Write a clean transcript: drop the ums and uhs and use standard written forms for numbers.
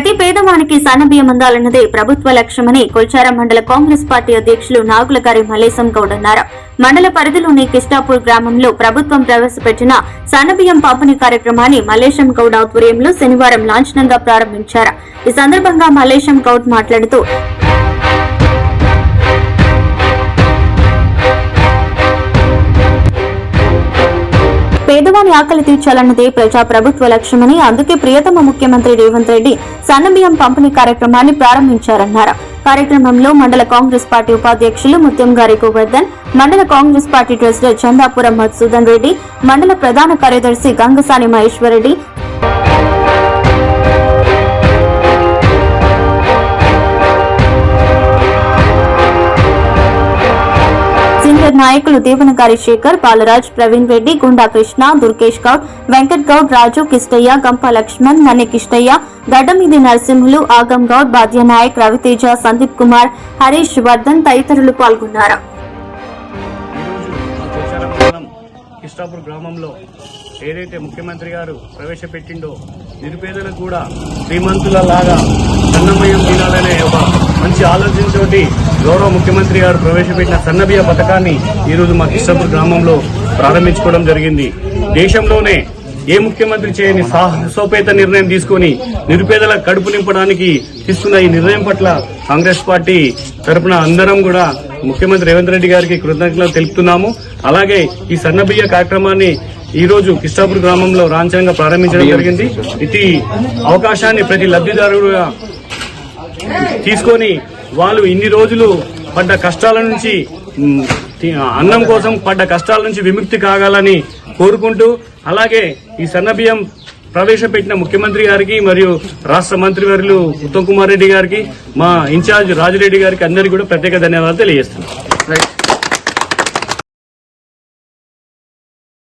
ప్రతి పేదవానికి సన్నబియ్యం అందాలన్నదే ప్రభుత్వ లక్ష్యమని కొల్చారం మండల కాంగ్రెస్ పార్టీ అధ్యక్షులు నాగులగారి మల్లేశం గౌడ్ అన్నారు. మండల పరిధిలోని కిష్టాపూర్ గ్రామంలో ప్రభుత్వం ప్రవేశపెట్టిన సన్నబియ్యం పంపిణీ కార్యక్రమాన్ని మల్లేశం గౌడ్ ఆధ్వర్యంలో శనివారం లాంఛనంగా ప్రారంభించారు. ఈ సందర్భంగా మల్లేశం గౌడ్ మాట్లాడుతూ పేదవాని ఆకలి తీర్చాలన్నదే ప్రజా ప్రభుత్వ లక్ష్యమని, అందుకే ప్రియతమ ముఖ్యమంత్రి రేవంత్ రెడ్డి సన్నబియ్యం పంపిణీ కార్యక్రమాన్ని ప్రారంభించారన్నారు. కార్యక్రమంలో మండల కాంగ్రెస్ పార్టీ ఉపాధ్యక్షులు ముత్యంగారి గోవర్ధన్, మండల కాంగ్రెస్ పార్టీ ట్రెజరర్ చందాపురం మధుసూదన్ రెడ్డి, మండల ప్రధాన కార్యదర్శి గంగసాని మహేశ్వరరెడ్డి, నాయకులు దేవనగారి శేఖర్, బాలరాజ్, ప్రవీణ్ రెడ్డి, గుండా కృష్ణ, దుర్గేష్ గౌడ్, వెంకట్ గౌడ్, రాజు, కిష్టయ్య, గంప లక్ష్మణ్, నన్నె కిష్టయ్య, గడ్డమీది నరసింహులు, ఆగం గౌడ్, బాద్యనాయక్, రవితేజ, సందీప్ కుమార్, హరీష్ వర్ధన్ తదితరులు పాల్గొన్నారు. కిష్టాపూర్ గ్రామంలో ఏదైతే ముఖ్యమంత్రి గారు ప్రవేశపెట్టిండో నిరుపేదలకు కూడా శ్రీమంతుల లాగా సన్నమయం తినాలనే ఒక మంచి ఆలోచనతోటి గౌరవ ముఖ్యమంత్రి గారు ప్రవేశపెట్టిన సన్నబియ్య పథకాన్ని ఈరోజు మా కిష్టాపూర్ గ్రామంలో ప్రారంభించుకోవడం జరిగింది. దేశంలోనే ఏ ముఖ్యమంత్రి చేయని సాహసోపేత నిర్ణయం తీసుకుని నిరుపేదల కడుపు నింపడానికి తీసుకున్న ఈ నిర్ణయం పట్ల కాంగ్రెస్ పార్టీ తరఫున అందరం కూడా ముఖ్యమంత్రి రేవంత్ రెడ్డి గారికి కృతజ్ఞతలు తెలుపుతున్నాము. అలాగే ఈ సన్నబియ్య కార్యక్రమాన్ని ఈ రోజు కిష్టాపూర్ గ్రామంలో లాంఛనంగా ప్రారంభించడం జరిగింది. ఇది అవకాశాన్ని ప్రతి లబ్ధిదారుడుగా తీసుకొని వాళ్ళు ఇన్ని రోజులు పడ్డ కష్టాల నుంచి అన్నం కోసం పడ్డ కష్టాల నుంచి విముక్తి కాగాలని కోరుకుంటూ, అలాగే ఈ సన్నబియ్యం ప్రవేశపెట్టిన ముఖ్యమంత్రి గారికి మరియు రాష్ట్ర మంత్రివర్యులు ఉత్తమ్ కుమార్ రెడ్డి గారికి, మా ఇన్ఛార్జ్ రాజిరెడ్డి గారికి అందరికీ కూడా ప్రత్యేక ధన్యవాదాలు తెలియజేస్తున్నాం.